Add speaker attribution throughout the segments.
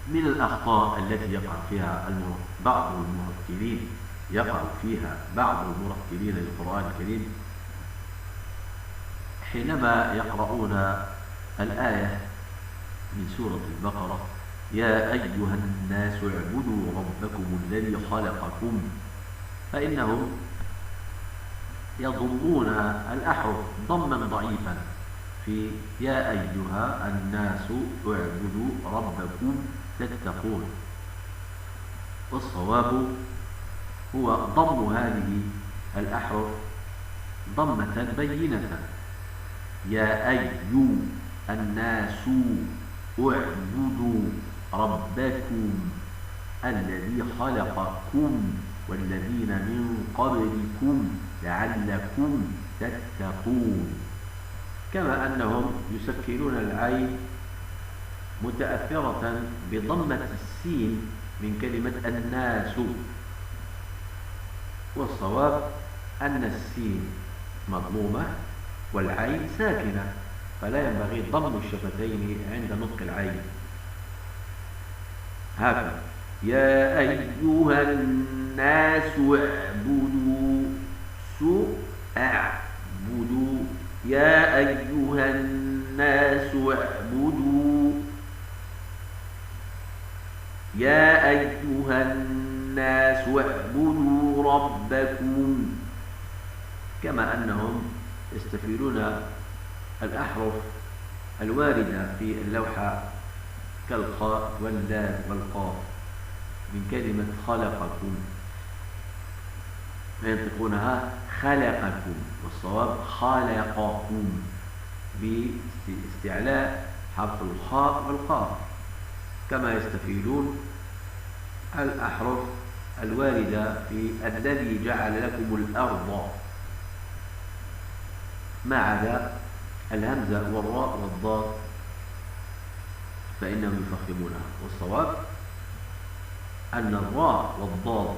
Speaker 1: من الأخطاء التي يقع فيها بعض المرتلين للقرآن الكريم حينما يقرؤون الآية من سورة البقرة: يا أيها الناس اعبدوا ربكم الذي خلقكم، فإنهم يضمون الأحرف ضما ضعيفا في يا أيها الناس اعبدوا ربكم تتقون، والصواب هو ضم هذه الأحرف ضمة بينة: يا أيها الناس اعبدوا ربكم الذي خلقكم والذين من قبلكم لعلكم تتقون. كما أنهم يسكنون العين متأثرة بضمة السين من كلمة الناس، والصواب أن السين مضمومة والعين ساكنة، فلا ينبغي ضم الشفتين عند نطق العين. هكذا: يا أيها الناس اعبدوا اعبدوا يا أيها الناس اعبدوا يا أيها الناس اعبدوا ربكم. كما أنهم يستفيدون الأحرف الواردة في اللوحة كالخاء واللام والقاف من كلمة خلقكم، فينطقونها خلقكم، والصواب خلقكم باستعلاء حرف الخاء والقاف. كما يستفيدون الأحرف الواردة في الذي جعل لكم الأرض ما عدا الهمزة والراء والضاد فإنهم يفخمونها، والصواب أن الراء والضاد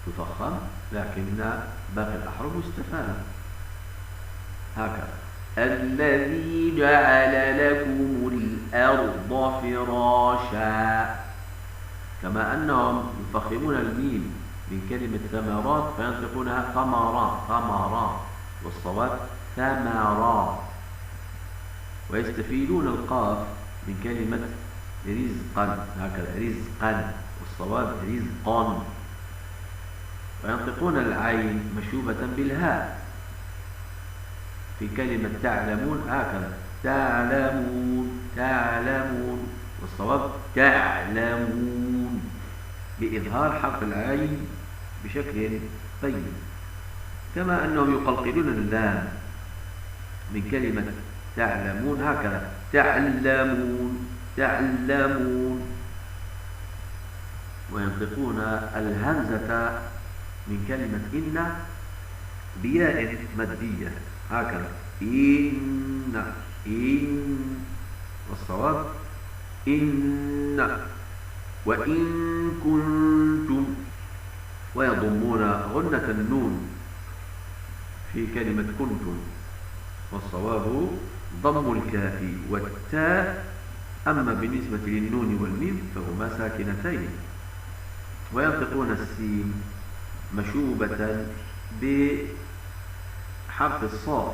Speaker 1: تفخم لكن باقي الأحرف يستفاد. هكذا: الذي جعل لكم الأرض فراشا. كما أنهم يفخمون الميم من كلمة ثمرات فينطقونها ثمرات، والصواب ثمرات. ويستفيدون القاف من كلمة رزقا، هكذا رزقا، والصواب رزقا. وينطقون العين مشوبة بالهاء في كلمة تعلمون، هكذا تعلمون، والصواب تعلمون، بإظهار حرف العين بشكل طيب. كما أنهم يقلقلون اللام من كلمة تعلمون، هكذا تعلمون. وينطقون الهمزة من كلمة إن بياء مادية، هكذا إن، والصواب إن. وإن كنتم. ويضمون غنة النون في كلمة كنتم، والصواب ضم الكاف والتاء. أما بالنسبة للنون والميم فهما ساكنتين. وينطقون السين مشوبة بحرف الصاد،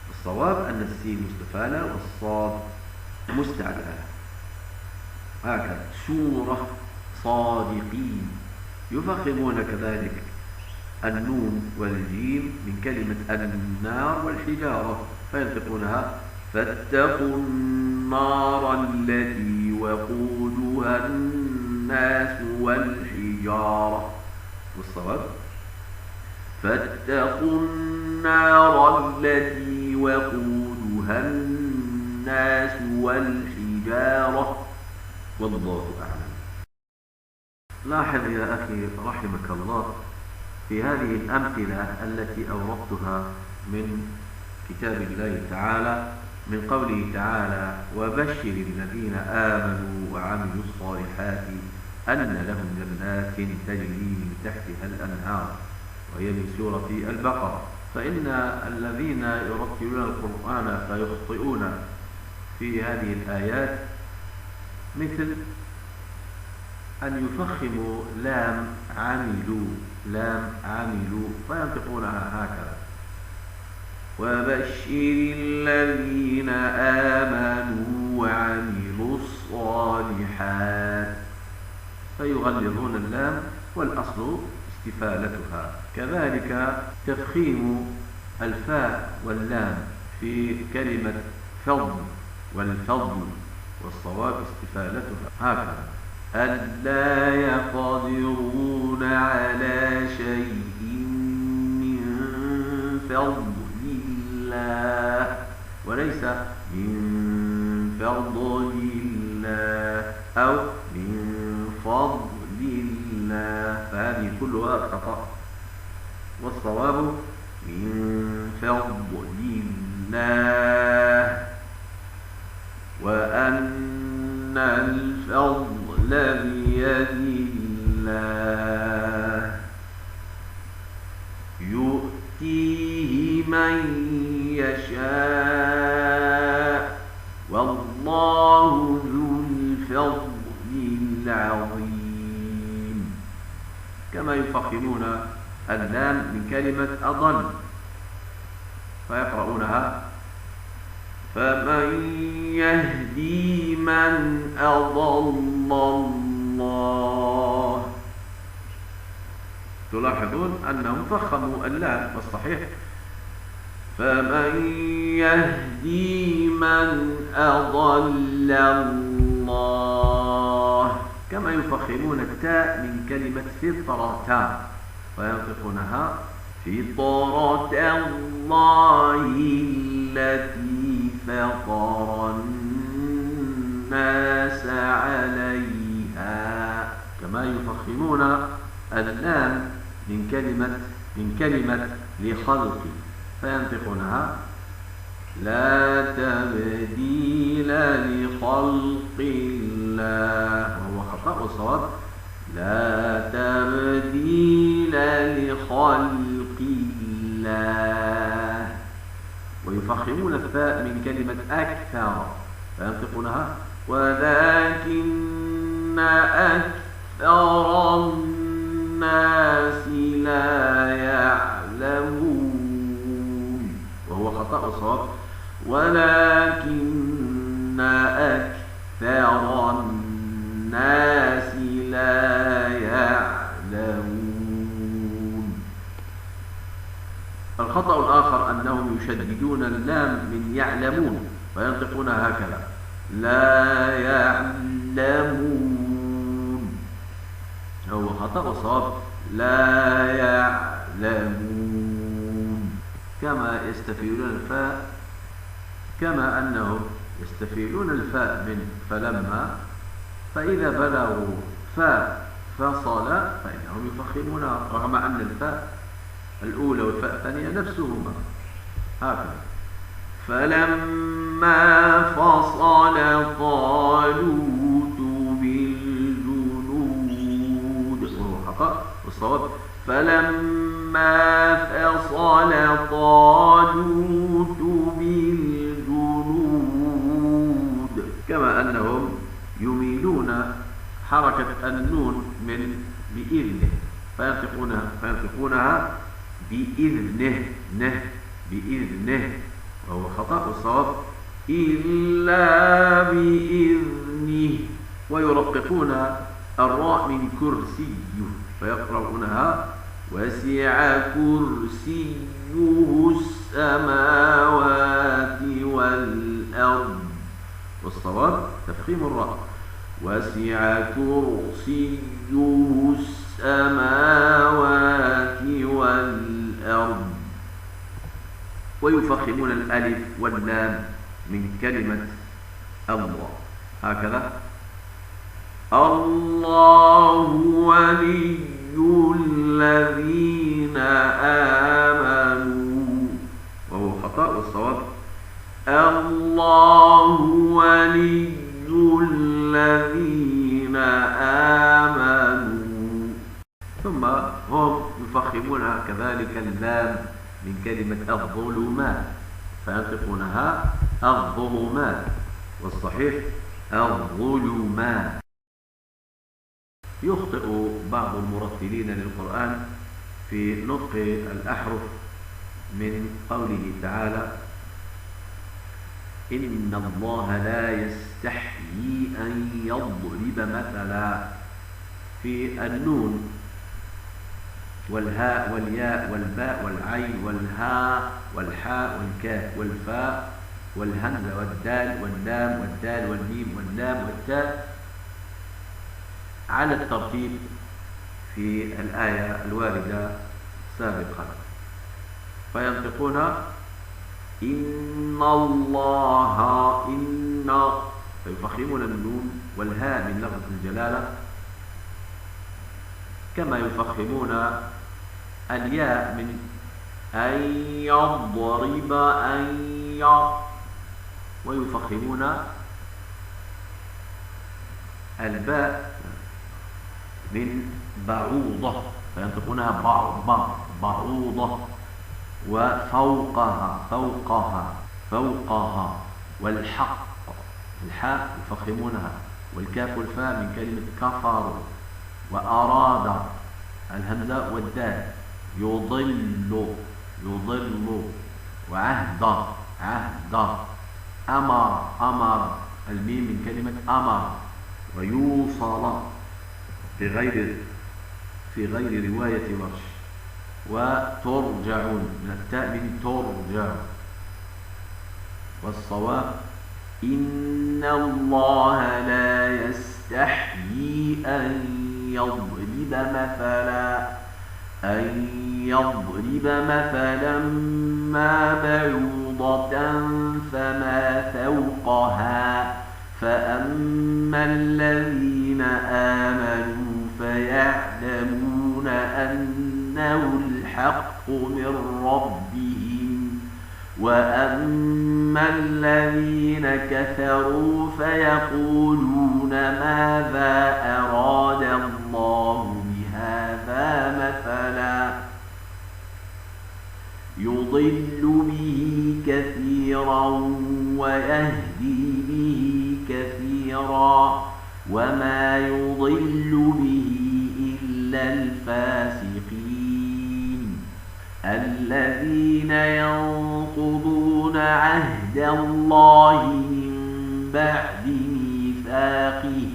Speaker 1: الصواب أن السين مستفالة والصاد مستعلى. هكذا سورة صادقين. يفخمون كذلك النون والجيم من كلمة النار والحجارة فينطقونها فاتقوا النار التي وقودها الناس والحجارة، والصواب فاتقوا النار التي وقودها الناس والحجارة، والله أعلم. لاحظ يا أخي رحمك الله في هذه الأمثلة التي أوردتها من كتاب الله تعالى، من قوله تعالى: وبشر الذين آمنوا وعملوا الصالحات أن لهم جنات تجري من تحتها الأنهار، وهي من سورة البقرة. فإن الذين يرتلون القرآن فيخطئون في هذه الآيات مثل أن يفخموا لام عملوا، لام عملوا فينطقونها هكذا: وبشر الذين آمنوا وعملوا الصالحات، فيغلظون اللام والأصل استفالتها. كذلك تفخيم الفاء واللام في كلمة فضل والفضل، والصواب استفالتها هكذا: ألا يقدرون على شيء من فضل الله، وليس من فضل الله أو من فضل الله، فهذه كلها خطأ، والصواب من فضل الله، وأن الفضل بيد الله يؤتيه من يشاء والله ذو الفضل العظيم. كما يفخمون اللام من كلمة أضل فيقرؤونها: فمن يهدي من أضل الله. تلاحظون أنهم فخموا اللام، والصحيح فمن يهدي من أضل الله. كما يفخمون التاء من كلمة فطرة فينطقونها: فطرة الله التي فطر الناس عليها. كما يفخمون اللام من كلمة لخلق فينطقونها: لا تبديل لخلق الله، وهو خطأ، والصواب لا تبديل لخلق الله. ويفخمون الفاء من كلمة أكثر فينطقونها: ولكن أكثر الناس لا يعلمون، وهو خطأ، والصواب ولكن أكثر الناس لا يعلمون. الخطأ الآخر أنهم يشددون اللام من يعلمون فينطقونها هكذا: لا يعلمون، هو خطأ، والصواب لا يعلمون. كما يستفيدون الفاء، كما أنهم يستفيدون الفاء من فلما، فإذا بلغوا فاء فصل فإنهم يفخمونها، رغم أن الفاء الأولى والفاء الثانية نفسهما هكذا: فلما فصل طالوت بالجنود، وهو خطأ، والصواب فلما فصل طالوت بالجنود. كما أنهم يميلون حركة النون من بإذنه فينطقونها بإذنه، بإذنه، وهو خطأ، والصواب إلا بإذنه. ويرققون الراء من كرسي فيقرؤونها: وسع كرسيه السماوات والأرض، والصواب تفخيم الراء: وسع كرسيه السماوات والأرض. ويفخمون الألف واللام من كلمة الله هكذا: الله ولي الذين آمنوا، وهو خطأ، والصواب الله ولي الذين آمنوا. ثم هم يفخمون كذلك اللام من كلمة الظلمات فينطقونها الظلمات، والصحيح الظلمات. يخطئ بعض المرتلين للقرآن في نطق الأحرف من قوله تعالى: إن الله لا يستحيي أن يضرب مثلا، في النون والهاء والياء والباء والعين والهاء والحاء والكاف والفاء والهمزة والدال واللام والدال والميم واللام والتاء على الترتيب في الآية الواردة سابقا، فينطقون إن الله إن، فيفخمون النون والهاء من لفظ الجلالة كما يفخمون الياء من أن يضرب ويفخمون الباء من بعوضة فينطقونها بعوضة، فوقها والحق الحاء يفخمونها، والكاف والفاء من كلمة كفر، وأراد الهمزة والدال، يضل وعهد أمر الميم من كلمة أمر، ويوصل في غير رواية ورش، وترجعون من التاء من ترجع. والصواب إن الله لا يستحيي أن يضرب مثلا ما بعوضة فما فوقها، فأما الذين آمنوا فيعلمون أنه الحق من ربهم، وأما الذين كفروا فيقولون ماذا أراد الله بهذا مثلا، يضل به كثيرا ويهدي به كثيرا، وما يضل به إلا الفاسقين الذين ينقضون عهد الله من بعد ميثاقه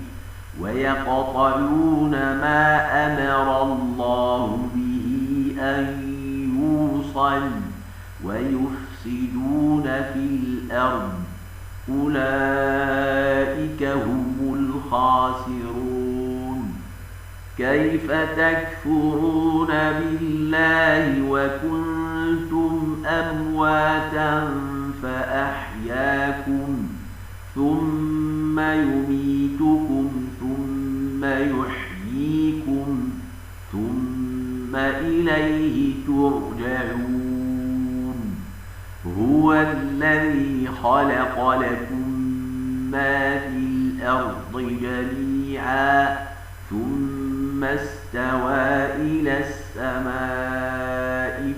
Speaker 1: ويقطعون ما أمر الله به أن يوصل ويفسدون في الأرض، أولئك هم الخاسرون. كيف تكفرون بالله وكنتم أمواتا فأحياكم ثم يميتكم ثم يحييكم ثم إليه ترجعون. هو الذي خلق لكم ما في الأرض جميعا ثم استوى إلى السماء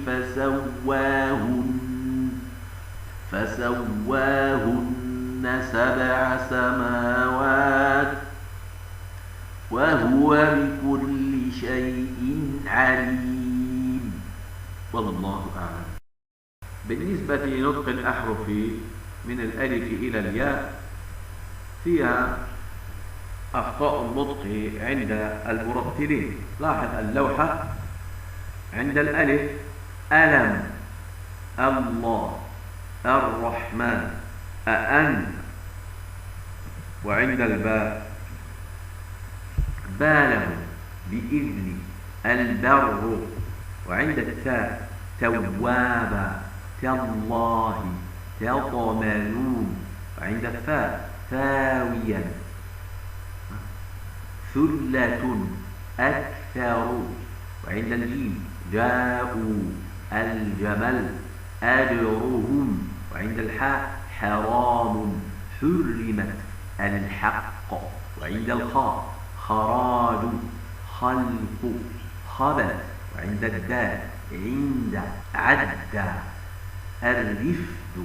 Speaker 1: فسواهن 7 سماوات وهو بكل شيء عليم، والله أعلم. بالنسبة لنطق الأحرف من الألف إلى الياء فيها أخطاء النطق عند المرتلين. لاحظ اللوحة عند الألف ألم، الله، الرحمن، أأن، وعند الباء باله، بإذن، البر، وعند التاء توابا، تالله، تطمنون، وعند الفاء ثاويا، ثلة، أكثر، وعند الجيم جاءوا، الجمل، أجرهم، وعند الحاء حرام، حرمت، الحق، وعند الخاء خراج، خلق، خبث، وعند الدال عند، عد، الرفد،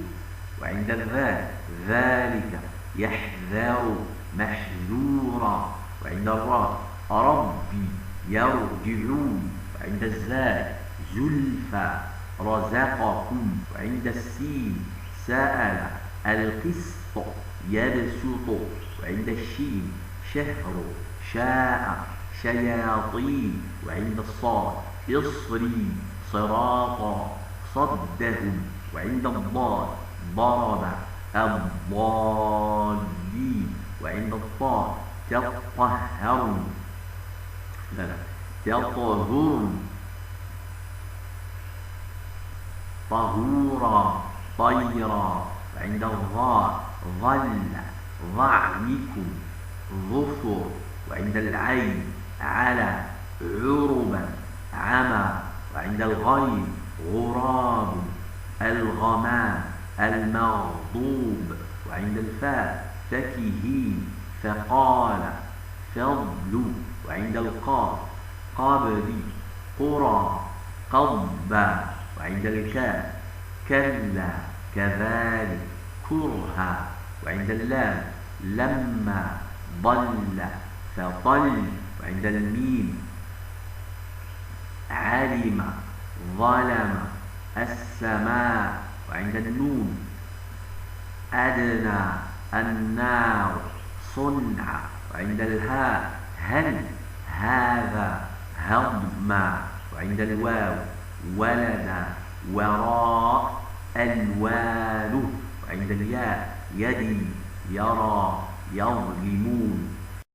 Speaker 1: وعند الذال ذلك، يحذر، محذورا. وعند الراء ربي يرجعون. وعند الزاء زلفى رزقكم. وعند السين سأل القسط يبسط. وعند الشين شهر شاء شياطين. وعند الصاد اصري صراطا صدهم. وعند الضاد ضرب الضالين. وعند الطاء تطهرون تطهرون طهورا طيرا. وعند الظاء ظل ظعنكم ظفر. وعند العين على عربا عمى. وعند الغين غراب الغمام المغضوب. وعند الفاء فكهين فقال فضل. وعند القاف قبري قرى قضبا. وعند الكاف كلا كذلك كرها. وعند اللام لما ضل فطل. وعند الميم علم ظلم السماء. وعند النون أدنى النار صنع. وعند الهاء هل هذا هضما. وعند الواو ولد وراء ألوانه. وعند الياء يدي يرى يظلمون.